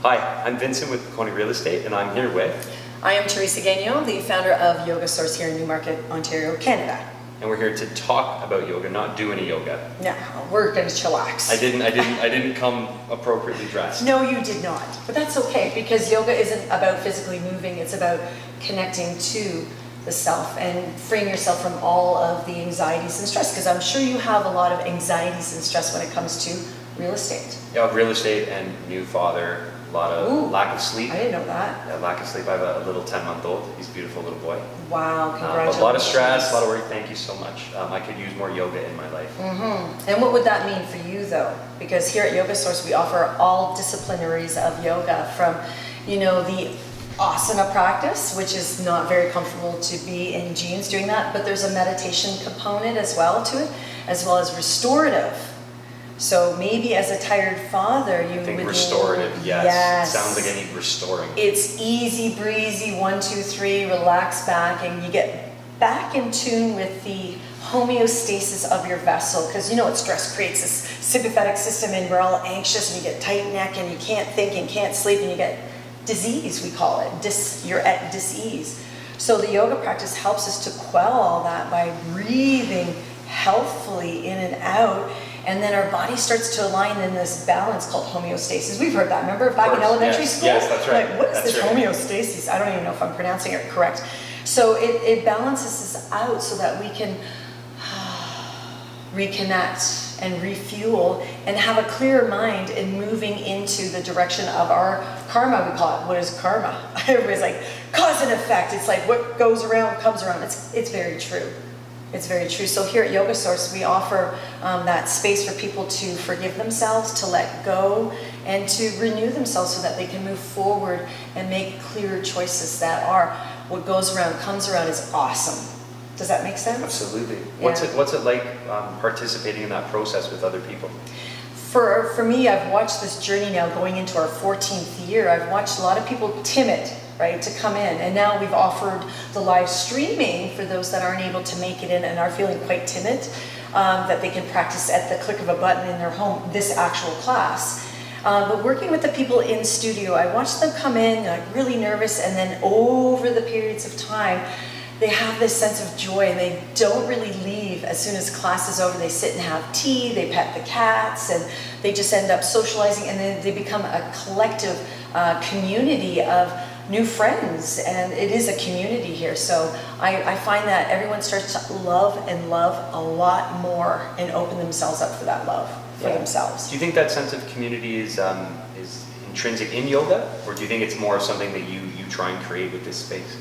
Hi, I'm Vincent with Coney Real Estate, and I'm here with... I am Teresa Gagnon, the founder of Yoga Source here in Newmarket, Ontario, Canada. And we're here to talk about yoga, not do any yoga. No, we're going to chillax. I didn't come appropriately dressed. No, you did not. But that's okay, because yoga isn't about physically moving, it's about connecting to the self and freeing yourself from all of the anxieties and stress, because I'm sure you have a lot of anxieties and stress when it comes to real estate. Yeah, real estate and new father, a lot of lack of sleep. I didn't know that. Yeah, lack of sleep. I have a little 10-month-old. He's a beautiful little boy. Wow, congratulations. A lot of stress, a lot of work. Thank you so much. I could use more yoga in my life. And what would that mean for you, though? Because here at Yoga Source, we offer all disciplinaries of yoga, from, you know, the asana practice, which is not very comfortable to be in jeans doing that, but there's a meditation component as well to it, as well as restorative. So maybe as a tired father, you would think restorative, yes. It sounds like I need restoring. It's easy breezy, 1, 2, 3, relax back, and you get back in tune with the homeostasis of your vessel, because you know what stress creates, this sympathetic system, and we're all anxious, and you get tight neck, and you can't think and can't sleep, and you get disease, we call it. You're at dis-ease. So the yoga practice helps us to quell all that by breathing healthfully in and out. And then our body starts to align in this balance called homeostasis. We've heard that, remember, back in elementary school? Yes, that's right. Like, what is this homeostasis? I don't even know if I'm pronouncing it correct. So it balances us out so that we can reconnect and refuel and have a clearer mind in moving into the direction of our karma, we call it. What is karma? Everybody's like, cause and effect. It's like what goes around comes around. It's very true. It's very true. So here at Yoga Source, we offer that space for people to forgive themselves, to let go, and to renew themselves so that they can move forward and make clearer choices that are what goes around comes around is awesome. Does that make sense? Absolutely. Yeah. What's it like participating in that process with other people? For me, I've watched this journey now going into our 14th year. I've watched a lot of people timid, right, to come in. And now we've offered the live streaming for those that aren't able to make it in and are feeling quite timid, that they can practice at the click of a button in their home, this actual class. But working with the people in studio, I watched them come in like really nervous, and then over the periods of time, they have this sense of joy, and they don't really leave as soon as class is over. They sit and have tea, they pet the cats, and they just end up socializing, and then they become a collective community of new friends, and it is a community here. So I find that everyone starts to love a lot more and open themselves up for that love for themselves. Do you think that sense of community is intrinsic in yoga, or do you think it's more of something that you try and create with this space?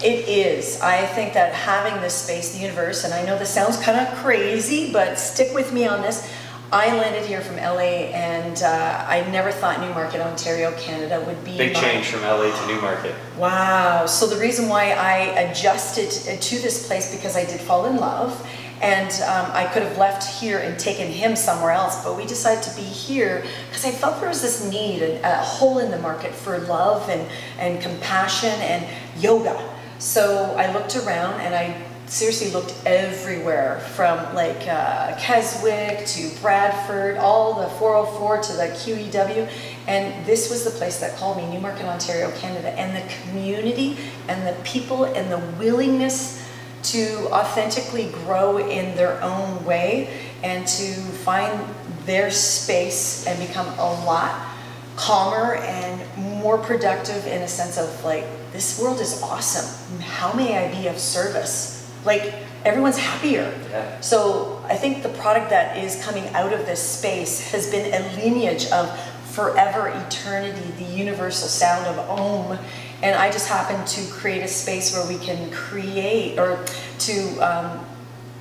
It is. I think that having this space, the universe, and I know this sounds kind of crazy, but stick with me on this. I landed here from LA, and I never thought Newmarket, Ontario, Canada would be big change from LA to Newmarket. Wow. So the reason why I adjusted to this place, because I did fall in love, and I could have left here and taken him somewhere else, but we decided to be here because I felt there was this need, a hole in the market for love and compassion and yoga. So I looked around, and I seriously looked everywhere, from like Keswick to Bradford, all the 404 to the QEW, and this was the place that called me, Newmarket, Ontario, Canada. And the community and the people and the willingness to authentically grow in their own way and to find their space and become a lot calmer and more productive, in a sense of like, this world is awesome. How may I be of service? Like, everyone's happier. Yeah. So I think the product that is coming out of this space has been a lineage of forever eternity, the universal sound of Om. And I just happen to create a space where we can create, or to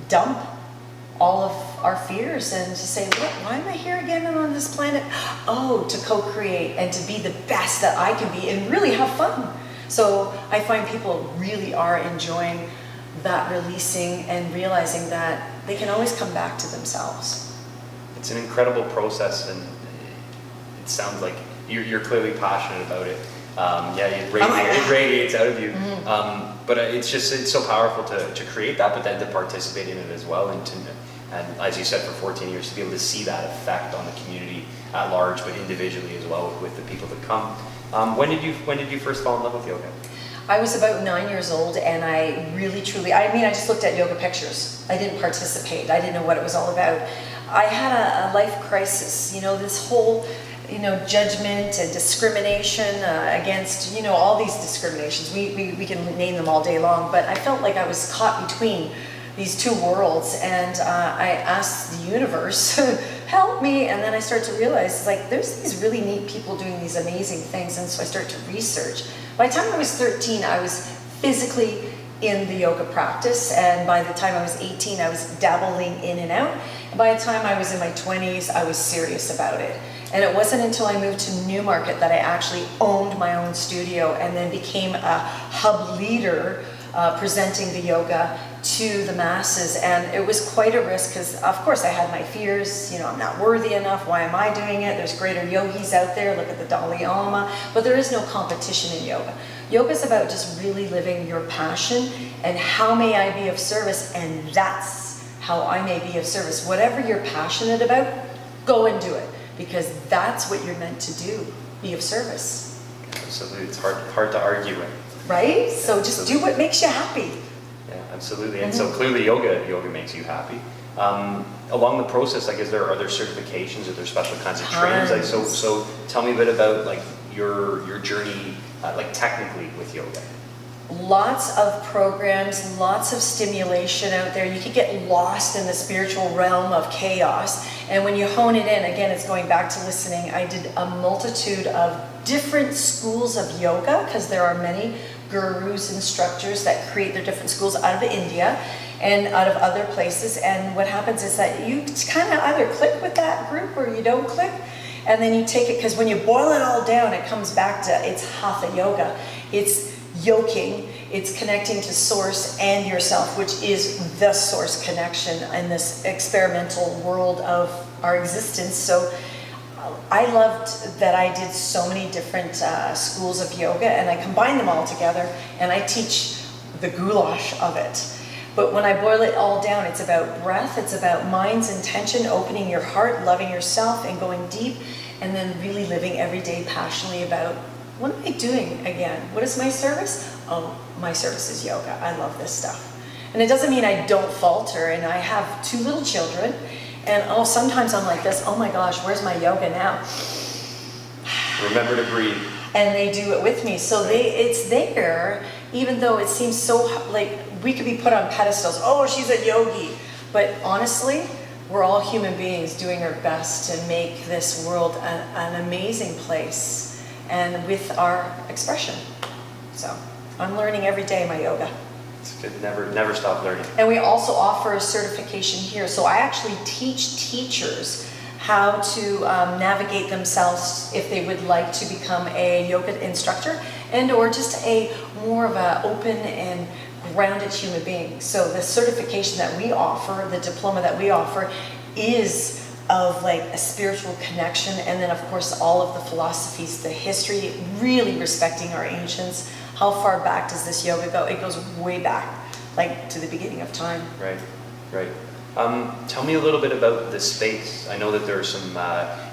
dump all of our fears and to say, what, why am I here again and on this planet? Oh, to co-create and to be the best that I can be and really have fun. So I find people really are enjoying that releasing and realizing that they can always come back to themselves. It's an incredible process, and it sounds like you're clearly passionate about it. It radiates out of you. But it's so powerful to create that, but then to participate in it as well, and as you said, for 14 years to be able to see that effect on the community at large, but individually as well with the people that come. When did you first fall in love with yoga? I was about 9 years old, and I really truly, I mean, I just looked at yoga pictures. I didn't participate. I didn't know what it was all about. I had a life crisis, you know, this whole, you know, judgment and discrimination against, you know, all these discriminations. We can name them all day long, but I felt like I was caught between these two worlds, and I asked the universe, help me, and then I started to realize, like, there's these really neat people doing these amazing things, and so I started to research. By the time I was 13, I was physically in the yoga practice, and by the time I was 18, I was dabbling in and out, and by the time I was in my 20s, I was serious about it. And it wasn't until I moved to Newmarket that I actually owned my own studio and then became a hub leader presenting the yoga to the masses. And it was quite a risk because, of course, I had my fears. You know, I'm not worthy enough. Why am I doing it? There's greater yogis out there. Look at the Dalai Lama. But there is no competition in yoga. Yoga is about just really living your passion and how may I be of service, and that's how I may be of service. Whatever you're passionate about, go and do it, because that's what you're meant to do, be of service. Absolutely, it's hard to argue with. Right? So just do what makes you happy. Yeah, absolutely. And so clearly yoga makes you happy. Along the process, like, are there certifications, are there special kinds of trainings? Like, so tell me a bit about like your journey, like technically with yoga. Lots of programs, lots of stimulation out there. You could get lost in the spiritual realm of chaos. And when you hone it in, again, it's going back to listening. I did a multitude of different schools of yoga, because there are many gurus, instructors that create their different schools out of India and out of other places. And what happens is that you kind of either click with that group or you don't click. And then you take it, because when you boil it all down, it comes back to, it's hatha yoga. It's yoking, it's connecting to source and yourself, which is the source connection in this experimental world of our existence. So I loved that I did so many different schools of yoga, and I combine them all together, and I teach the goulash of it. But when I boil it all down, it's about breath, it's about mind's intention, opening your heart, loving yourself, and going deep, and then really living every day passionately about, what am I doing again? What is my service? Oh, my service is yoga. I love this stuff. And it doesn't mean I don't falter, and I have 2 little children, and sometimes I'm like this, oh my gosh, where's my yoga now? Remember to breathe. And they do it with me. So it's there, even though it seems so, like, we could be put on pedestals. Oh, she's a yogi. But honestly, we're all human beings doing our best to make this world an amazing place, and with our expression. So I'm learning every day my yoga. It's good. Never stop learning. And we also offer a certification here. So I actually teach teachers how to navigate themselves if they would like to become a yoga instructor, and or just a more of an open and grounded human being. So the certification that we offer, the diploma that we offer, is of like a spiritual connection, and then of course all of the philosophies, the history, really respecting our ancients. How far back does this yoga go? It goes way back, like to the beginning of time. Right. Tell me a little bit about the space. I know that there's some,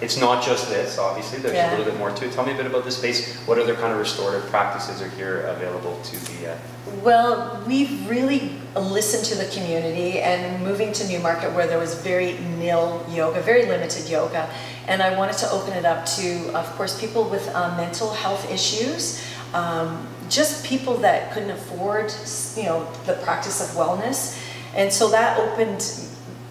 it's not just this, obviously, there's a little bit more to it. Tell me a bit about the space. What other kind of restorative practices are here available to the... Well, we've really listened to the community, and moving to Newmarket where there was very nil yoga, very limited yoga, and I wanted to open it up to, of course, people with mental health issues, just people that couldn't afford, you know, the practice of wellness. And so that opened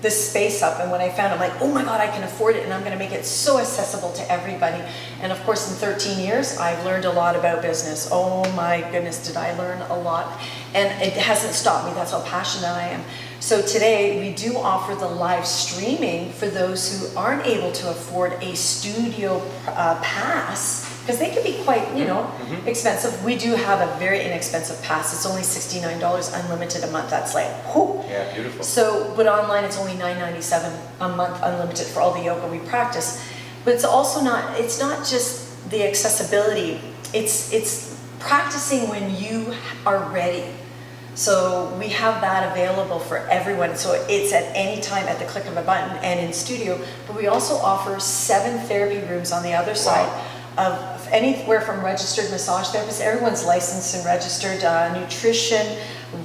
this space up, and when I found it, I'm like, oh my God, I can afford it, and I'm going to make it so accessible to everybody. And of course, in 13 years, I've learned a lot about business. Oh my goodness, did I learn a lot. And it hasn't stopped me. That's how passionate I am. So today, we do offer the live streaming for those who aren't able to afford a studio pass, because they can be quite, you know, expensive. We do have a very inexpensive pass. It's only $69 unlimited a month. That's like, whoo. Yeah, beautiful. So, but online it's only $9.97 a month unlimited for all the yoga we practice. But it's also not, it's not just the accessibility. It's practicing when you are ready. So we have that available for everyone. So it's at any time at the click of a button and in studio. But we also offer 7 therapy rooms on the other side of anywhere from registered massage therapists. Everyone's licensed and registered, nutrition,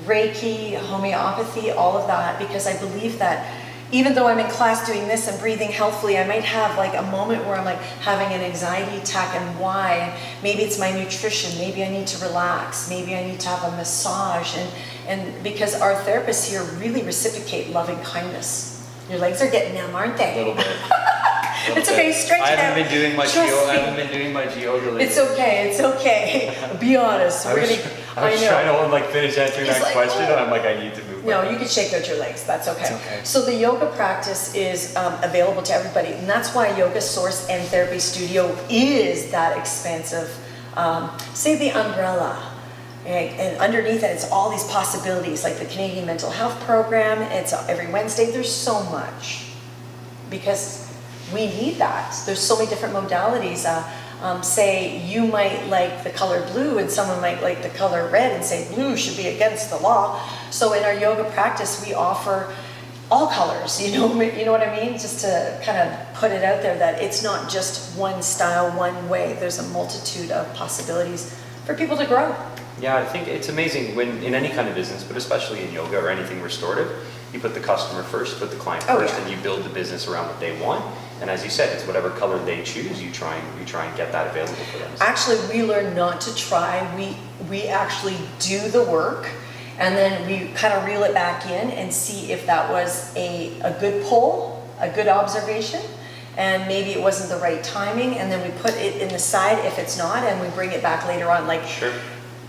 Reiki, homeopathy, all of that, because I believe that even though I'm in class doing this and breathing healthfully, I might have like a moment where I'm like having an anxiety attack, and why? Maybe it's my nutrition, maybe I need to relax, maybe I need to have a massage, and because our therapists here really reciprocate loving kindness. Your legs are getting numb, aren't they? A little bit. It's okay, stretch it out. I haven't been doing much Trust yoga. I me. haven't been doing much yoga lately. It's okay, it's okay. Be honest. I was know. trying to like finish answering It's that like, question, oh. and I'm like, I need to move. No, you can shake out your legs. That's okay. It's okay. So the yoga practice is available to everybody, and that's why Yoga Source and Therapy Studio is that expansive. Say the umbrella. Right? And underneath it, it's all these possibilities, like the Canadian Mental Health Program. It's every Wednesday. There's so much because we need that. There's so many different modalities. Say you might like the color blue and someone might like the color red and say blue should be against the law. So in our yoga practice, we offer all colors, you know what I mean? Just to kind of put it out there that it's not just one style, one way. There's a multitude of possibilities for people to grow. Yeah, I think it's amazing when in any kind of business, but especially in yoga or anything restorative, you put the customer first, put the client first, and you build the business around what they want. And as you said, it's whatever color they choose, you try and get that available for them. Actually, we learn not to try. We actually do the work, and then we kind of reel it back in and see if that was a good pull, a good observation, and maybe it wasn't the right timing, and then we put it in the side if it's not, and we bring it back later on. Like Sure.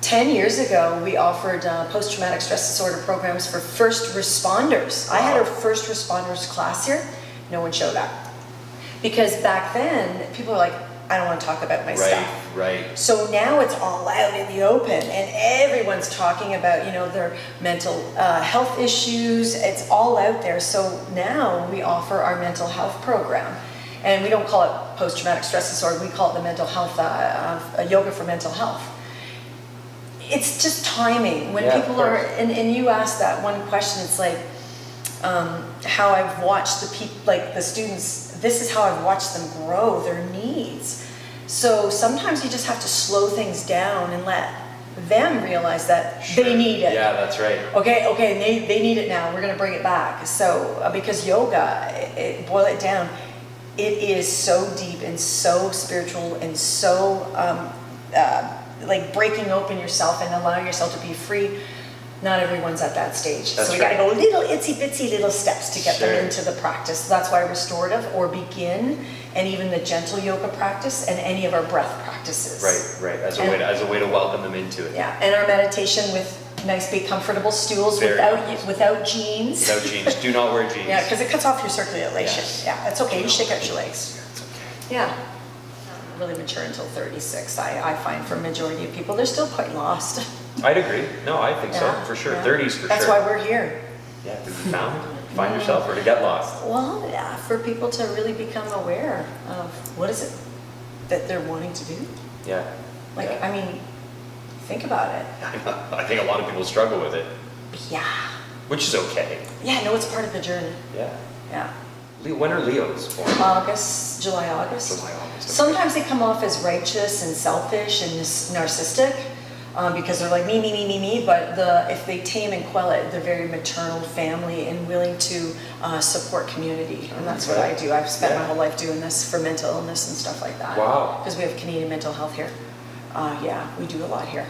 10 years ago, we offered post-traumatic stress disorder programs for first responders. I had a first responders class here. No one showed up. Because back then, people were like, I don't want to talk about my stuff. Right. So now it's all out in the open, and everyone's talking about, their mental health issues. It's all out there. So now we offer our mental health program. And we don't call it post-traumatic stress disorder. We call it the mental health, yoga for mental health. It's just timing. When people are, and you asked that one question, it's like how I've watched the people, like the students, this is how I've watched them grow, their needs. So sometimes you just have to slow things down and let them realize that they need it. Yeah, that's right. Okay, they need it now. We're going to bring it back. So because yoga, boil it down, it is so deep and so spiritual and so like breaking open yourself and allowing yourself to be free. Not everyone's at that stage. That's so we right. gotta go little itsy bitsy little steps to get Sure. them into the practice. That's why restorative or begin, and even the gentle yoga practice and any of our breath practices. Right. As a way to welcome them into it. Yeah, and our meditation with nice big comfortable stools Very without jeans. Without jeans. Do not wear jeans. Yeah, because it cuts off your circulation. Yes. Yeah, it's okay. You shake out your legs. It's okay. Yeah. Not really mature until 36. I find for majority of people, they're still quite lost. I'd agree. No, I think so, Yeah, for sure. yeah. 30s for That's sure. why we're here. Yeah, to be find yourself, or to get lost. Well, yeah, for people to really become aware of what is it that they're wanting to do. Yeah. Like, yeah. I mean, think about it. I think a lot of people struggle with it, Yeah. which is okay. Yeah, no, it's part of the journey. Yeah. Yeah. When are Leos born? July, August. July, August. Sometimes they come off as righteous and selfish and narcissistic because they're like me, but if they tame and quell it, they're very maternal family and willing to support community. And that's what I do. I've spent my whole life doing this for mental illness and stuff like that. Wow. Because we have Canadian mental health here. Yeah, we do a lot here.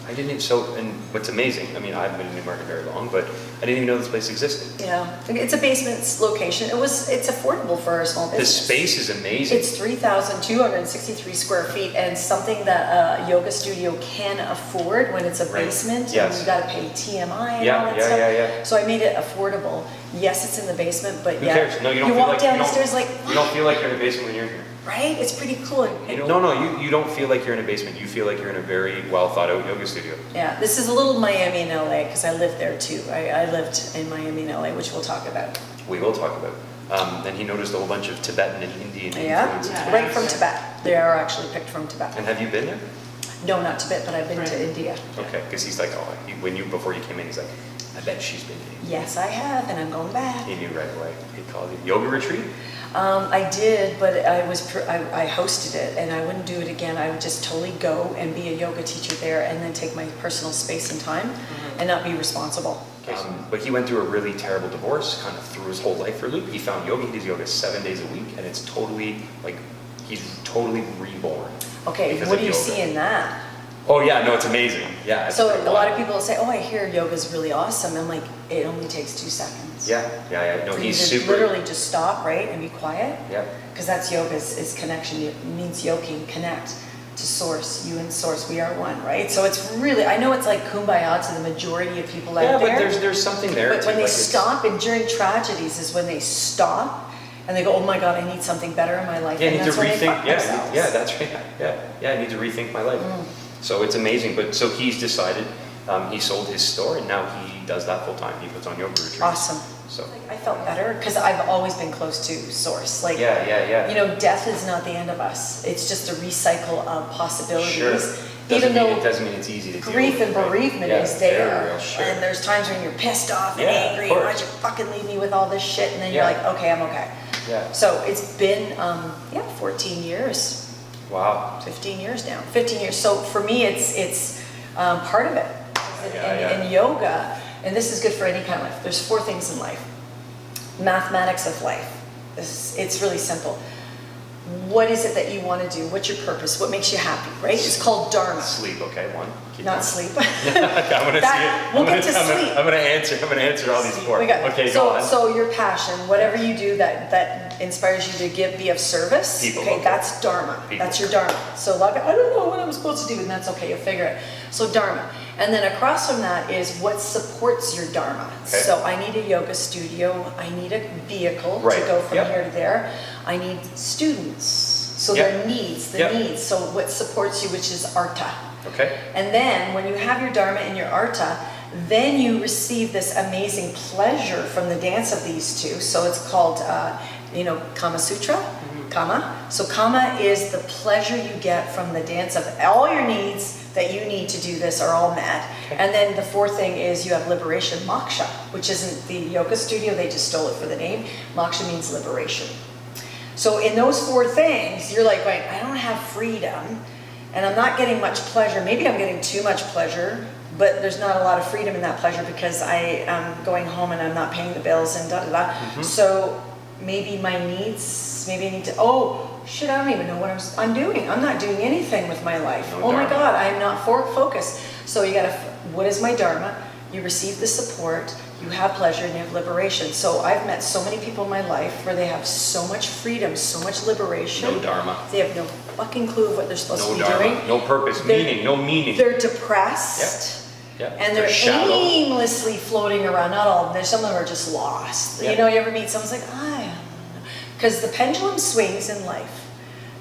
I didn't even, and what's amazing, I mean, I haven't been in Newmarket very long, but I didn't even know this place existed. Yeah, it's a basement location. It's affordable for a small The business. space is amazing. It's 3,263 square feet, and something that a yoga studio can afford when it's a Right. basement. Yes. And you got to pay TMI and Yeah, all that yeah, stuff. yeah. So I made it affordable. Yes, it's in the basement, but Who yeah, cares? No, you don't you feel walk like down you the don't, stairs like, you don't feel like you're in a basement when you're here. right? It's pretty cool. You don't feel like you're in a basement. You feel like you're in a very well thought out yoga studio. Yeah, this is a little Miami in LA because I lived there too. I lived in Miami in LA, which we'll talk about. We will talk about. Then he noticed a whole bunch of Tibetan and Indian Yeah, influences. right from Tibet. They are actually picked from Tibet. And have you been there? No, not Tibet, but I've been to India. Okay, because he's like, before you came in, he's like, I bet she's been to India. Yes, I have, and I'm going back. He knew right away. He called you. Yoga retreat? I did, but I hosted it, and I wouldn't do it again. I would just totally go and be a yoga teacher there, and then take my personal space and time, and not be responsible. But he went through a really terrible divorce, kind of threw his whole life for a loop. He found yoga. He does yoga 7 days a week, and it's totally like he's totally reborn. Okay, what do you see in that? Oh yeah, no, it's amazing. Yeah. So a lot of people will say, "Oh, I hear yoga's really awesome." I'm like, it only takes 2 seconds. Yeah. No, So he's you super. literally just stop, right, and be quiet. Yeah. Because that's yoga is connection. It means yoking, connect to source. You and source, we are one, right? So it's really, I know it's like kumbaya to the majority of people out there. Yeah, but there's something there. But too, when they like stop, and during tragedies is when they stop and they go, "Oh my God, I need something better in my life." Yeah, I and need to that's when they rethink. fuck Yeah, themselves. yeah, that's right. Yeah, I need to rethink my life. So it's amazing. But so he's decided. He sold his store, and now he does that full time. He puts on yoga retreats. Awesome. So. I felt better because I've always been close to source. Like, Yeah. you know, death is not the end of us. It's just a recycle of possibilities. Sure. Even though It doesn't mean it's easy to deal grief with, and right? bereavement Yeah, is it's very there, real, sure. and there's times when you're pissed off and Yeah, angry, of and course. why'd you fucking leave me with all this shit? And then you're Yeah. like, okay, I'm okay. Yeah. So it's been 14 years, Wow. 15 years now, 15 years. So for me, it's part of it. And yoga, and this is good for any kind of life. There's 4 things in life. Mathematics of life. It's really simple. What is it that you want to do? What's your purpose? What makes you happy, right? It's called Dharma. Sleep, okay, one. Keep Not going. sleep. I'm gonna That- see it. we'll get to sleep. I'm gonna answer all these 4. We got- Okay, go on. So your passion, whatever you do that inspires you to be of service, People, okay, okay. that's Dharma. People. That's your Dharma. So a lot of people, I don't know what I'm supposed to do, and that's okay, you'll figure it. So Dharma. And then across from that is what supports your Dharma. Okay. So I need a yoga studio, I need a vehicle Right. to go from Yep. here to there. I need students. So Yep. their needs, the Yep. needs. So what supports you, which is Artha. Okay. And then when you have your Dharma and your Artha, then you receive this amazing pleasure from the dance of these two. So it's called, Kama Sutra, Kama. So Kama is the pleasure you get from the dance of all your needs that you need to do this are all met. Okay. And then the 4th thing is you have liberation, Moksha, which isn't the yoga studio, they just stole it for the name. Moksha means liberation. So in those 4 things, you're like, wait, I don't have freedom, and I'm not getting much pleasure. Maybe I'm getting too much pleasure, but there's not a lot of freedom in that pleasure because I am going home and I'm not paying the bills and da-da-da. So maybe my needs, maybe I need to, oh, shit, I don't even know what I'm doing. I'm not doing anything with my life. No Oh my Dharma. God, I'm not focused. So you gotta, what is my Dharma? You receive the support, you have pleasure, and you have liberation. So I've met so many people in my life where they have so much freedom, so much liberation. No Dharma. They have no fucking clue of what they're supposed No to be Dharma. doing. No purpose. They're- No meaning. They're depressed. Yeah. And they're shallow. aimlessly floating around. Not all of them. Some of them are just lost. Yeah. You know, you ever meet someone's like, I don't know. Because the pendulum swings in life.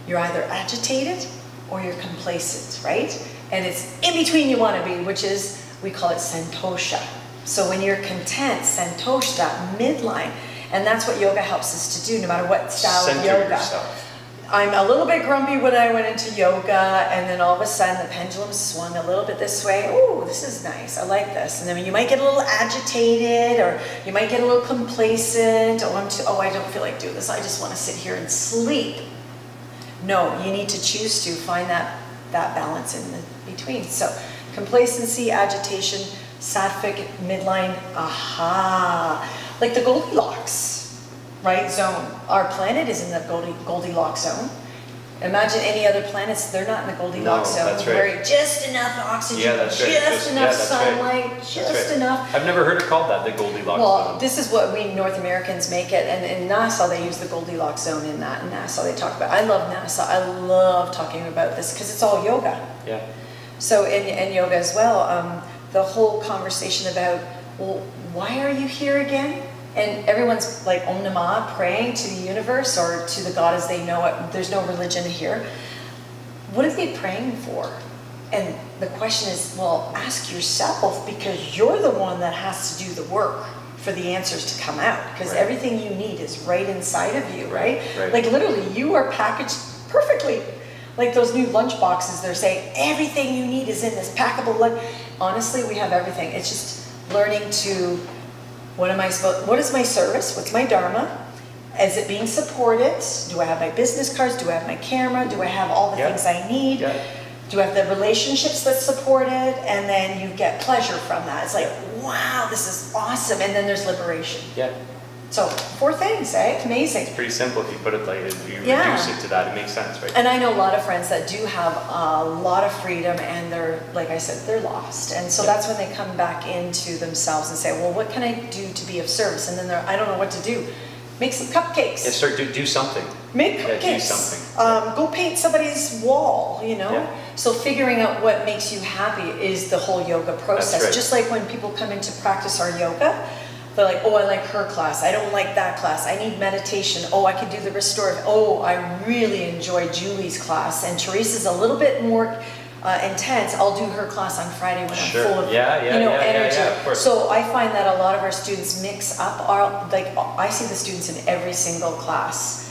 You're either agitated or you're complacent, right? And it's in between you want to be, which is, we call it santosha. So when you're content, santosha, that midline, and that's what yoga helps us to do, no matter what style Center of yoga. yourself. I'm a little bit grumpy when I went into yoga, and then all of a sudden the pendulum swung a little bit this way. Oh, this is nice. I like this. And then you might get a little agitated, or you might get a little complacent. I don't feel like doing this. I just want to sit here and sleep. No, you need to choose to find that balance in the between. So complacency, agitation, sattvic, midline, aha. Like the Goldilocks, right, zone. Our planet is in the Goldilocks zone. Imagine any other planets, they're not in the Goldilocks No, zone. that's right. Where just enough oxygen, Yeah, that's right. just enough that's right. sunlight, That's just right. enough. I've never heard it called that, the Goldilocks Well, zone. this is what we North Americans make it, and in NASA they use the Goldilocks zone in that. In NASA they talk about, I love NASA, I love talking about this because it's all yoga. Yeah. So in yoga as well, the whole conversation about, well, why are you here again? And everyone's like Om Namah, praying to the universe or to the God as they know it. There's no religion here. What are they praying for? And the question is, well, ask yourself, because you're the one that has to do the work for the answers to come out. Because Right. everything you need is right inside of you, right? Right. Like literally, you are packaged perfectly. Like those new lunch boxes, they're saying everything you need is in this packable lunch. Honestly, we have everything. It's just learning to, what is my service? What's my dharma? Is it being supported? Do I have my business cards? Do I have my camera? Do I have all the things I need? Yeah. Do I have the relationships that support it? And then you get pleasure from that. It's like, wow, this is awesome. And then there's liberation. Yeah. So 4 things, eh? Amazing. Pretty simple if you put it like, if you Yeah. reduce it to that, it makes sense, right? And I know a lot of friends that do have a lot of freedom and they're, like I said, they're lost. And so that's when they come back into themselves and say, well, what can I do to be of service? And then they're, I don't know what to do. Make some cupcakes. Yeah, start do something. Make Yeah, cupcakes. do something. Go paint somebody's wall, you know? Yeah. So figuring out what makes you happy is the whole yoga process. That's right. Just like when people come in to practice our yoga, they're like, oh, I like her class. I don't like that class. I need meditation. Oh, I could do the restorative. Oh, I really enjoy Julie's class. And Teresa's a little bit more intense. I'll do her class on Friday when I'm full of energy. Of course. So I find that a lot of our students mix up I see the students in every single class.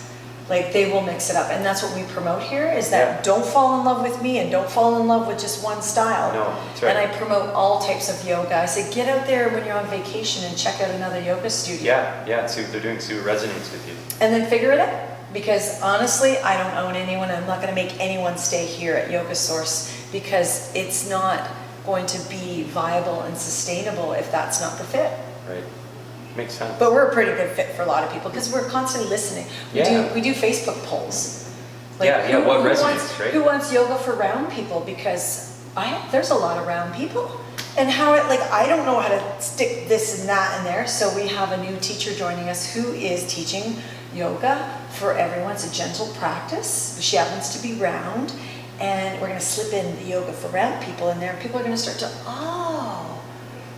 Like they will mix it up. And that's what we promote here is that don't fall in love with me and don't fall in love with just one style. No, that's right. And I promote all types of yoga. I say, get out there when you're on vacation and check out another yoga studio. Yeah, see what they're doing, see what resonates with you. And then figure it out. Because honestly, I don't own anyone. I'm not going to make anyone stay here at Yoga Source because it's not going to be viable and sustainable if that's not the fit. Right. Makes sense. But we're a pretty good fit for a lot of people because we're constantly listening. We do Facebook polls. What resonates, right? Who wants yoga for round people? Because there's a lot of round people. And I don't know how to stick this and that in there. So we have a new teacher joining us who is teaching yoga for everyone. It's a gentle practice. She happens to be round. And we're going to slip in the yoga for round people in there. And people are going to start to,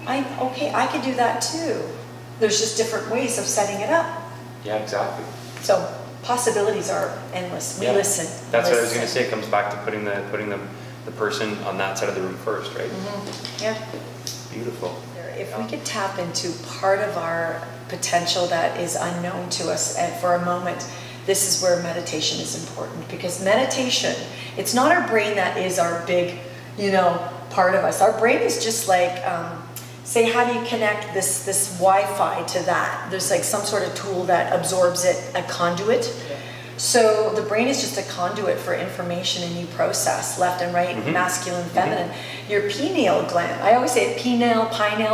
I could do that too. There's just different ways of setting it up. Yeah, exactly. So possibilities are endless. We listen. That's what I was going to say. It comes back to putting the person on that side of the room first, right? Mm-hmm. Yeah. Beautiful. If we could tap into part of our potential that is unknown to us and for a moment, this is where meditation is important because meditation, it's not our brain that is our big, part of us. Our brain is just like, say, how do you connect this Wi-Fi to that? There's like some sort of tool that absorbs it, a conduit. Yeah. So the brain is just a conduit for information and you process left and right, masculine, feminine. Your pineal gland, I always say pineal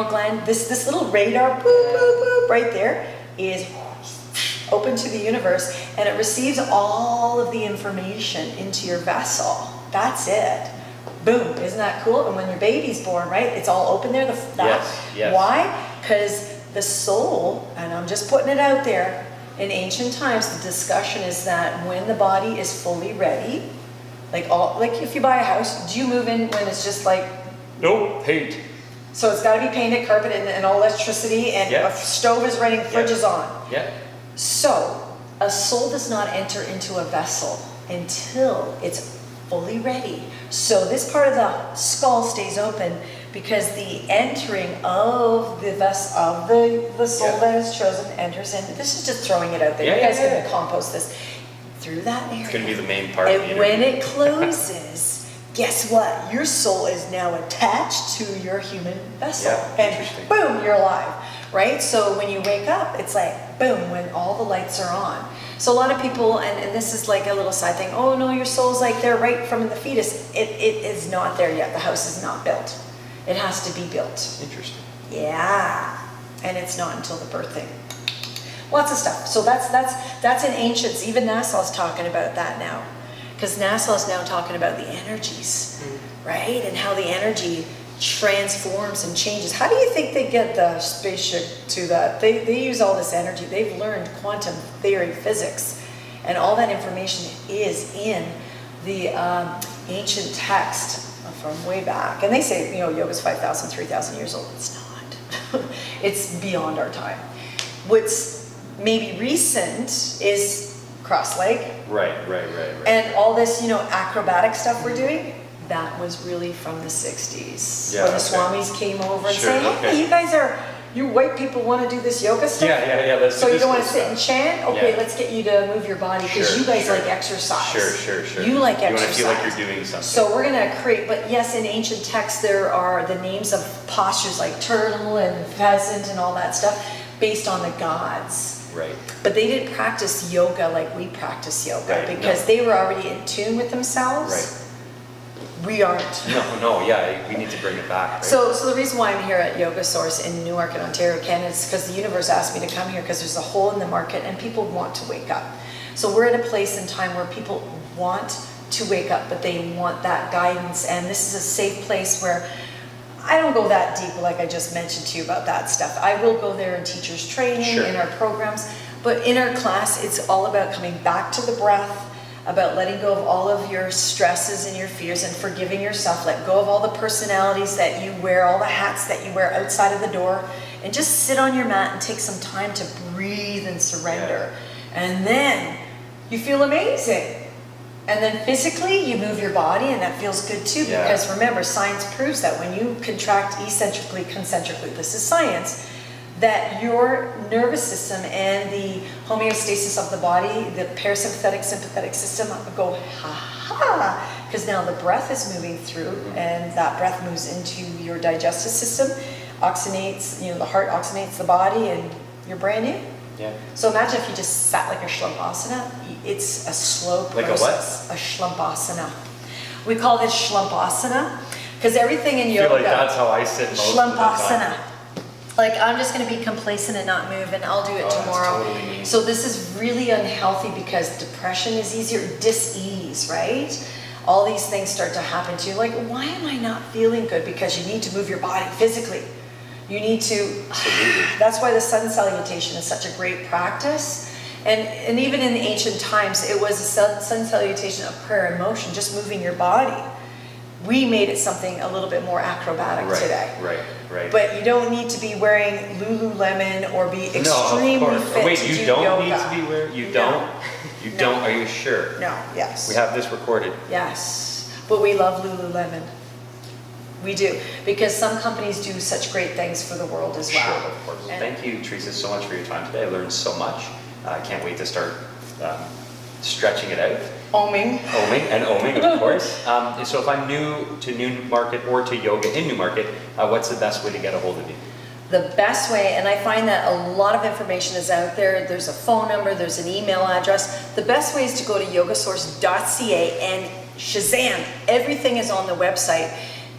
gland, this little radar, boop, boop, boop, right there is open to the universe and it receives all of the information into your vessel. That's it. Boom, isn't that cool? And when your baby's born, right, it's all open there. Yes. Why? Because the soul, and I'm just putting it out there, in ancient times, the discussion is that when the body is fully ready, like if you buy a house, do you move in when it's just like... Nope, paint. So it's got to be painted, carpet, and all electricity, and a stove is running, fridge is on. Yeah. So a soul does not enter into a vessel until it's fully ready. So this part of the skull stays open because the entering of the the soul that is chosen enters in. This is just throwing it out there. You guys are going to compost this through that area. It's going to be the main part and of the interview. when it closes, guess what? Your soul is now attached to your human vessel. Yeah, and boom, you're alive. Right? So when you wake up, it's like, boom, when all the lights are on. So a lot of people, and this is like a little side thing, oh no, your soul's like there right from the fetus. It is not there yet. The house is not built. It has to be built. Interesting. Yeah. And it's not until the birthing. Lots of stuff. So that's in ancients. Even NASA is talking about that now. Because NASA is now talking about the energies, right? And how the energy transforms and changes. How do you think they get the spaceship to that? They use all this energy. They've learned quantum theory, physics, and all that information is in the ancient text from way back. And they say, yoga's 5,000, 3,000 years old. It's not. It's beyond our time. What's maybe recent is cross-leg. Right. And all this, acrobatic stuff we're doing. That was really from the 60s. Yeah, when the Swamis came over and Sure, saying, hey, you guys are you white people want to do this yoga stuff? Yeah, let's So do you this don't want cool to sit and chant? Okay, Yeah. let's get you to move your body because Sure, you guys sure. like exercise. Sure. You like You want to exercise. feel like you're doing something. So we're gonna create, but yes, in ancient texts there are the names of postures like turtle and pheasant and all that stuff based on the gods. Right. But they didn't practice yoga like we practice yoga Right, because no. they were already in tune with themselves. Right. We aren't. No, yeah, we need to bring it back. Right? So the reason why I'm here at Yoga Source in Newark, Ontario, Canada is because the universe asked me to come here because there's a hole in the market and people want to wake up. So we're at a place in time where people want to wake up, but they want that guidance. And this is a safe place where I don't go that deep like I just mentioned to you about that stuff. I will go there in teachers training, Sure. in our programs, but in our class, it's all about coming back to the breath, about letting go of all of your stresses and your fears and forgiving yourself. Let go of all the personalities that you wear, all the hats that you wear outside of the door, and just sit on your mat and take some time to breathe and surrender. And then you feel amazing. And then physically, you move your body, and that feels good too, Yeah. because remember, science proves that when you contract eccentrically, concentrically, this is science, that your nervous system and the homeostasis of the body, the parasympathetic, sympathetic system go ha-ha, because now the breath is moving through, and that breath moves into your digestive system, oxygenates, the heart oxygenates the body, and you're brand new. Yeah. So imagine if you just sat like a schlumpasana. It's a slow Like a process. A schlumpasana. We call this schlumpasana because everything in I yoga. feel like that's how I sit most of the Schlumpasana. time. Like I'm just going to be complacent and not move, and I'll do it Oh, that's tomorrow. totally me. So this is really unhealthy because depression is easier, dis-ease, right? All these things start to happen to you. Like, why am I not feeling good? Because you need to move your body physically. You need to. Absolutely. That's why the sun salutation is such a great practice. And even in the ancient times, it was a sun salutation of prayer and motion, just moving your body. We made it something a little bit more acrobatic today. Right. But you don't need to be wearing Lululemon or be No, extremely of course. fit Wait, to you do don't yoga. need to be wearing. You No. don't. You No. don't. Are you sure? No, yes. We have this recorded. Yes, but we love Lululemon. We do, because some companies do such great things for the world as well. Sure, of course. And- Thank you, Teresa, so much for your time today. I learned so much. I can't wait to start stretching it out. Oming. Oming, of course. So if I'm new to Newmarket or to yoga in Newmarket, what's the best way to get a hold of you? The best way, and I find that a lot of information is out there. There's a phone number, there's an email address. The best way is to go to yogasource.ca and Shazam, everything is on the website.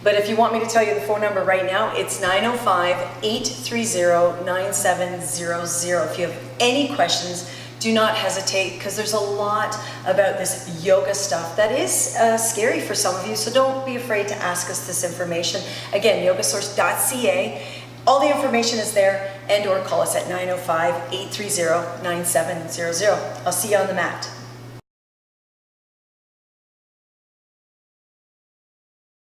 But if you want me to tell you the phone number right now, it's 905-830-9700. If you have any questions, do not hesitate, because there's a lot about this yoga stuff that is scary for some of you, so don't be afraid to ask us this information. Again, yogasource.ca. All the information is there, and or call us at 905-830-9700. I'll see you on the mat.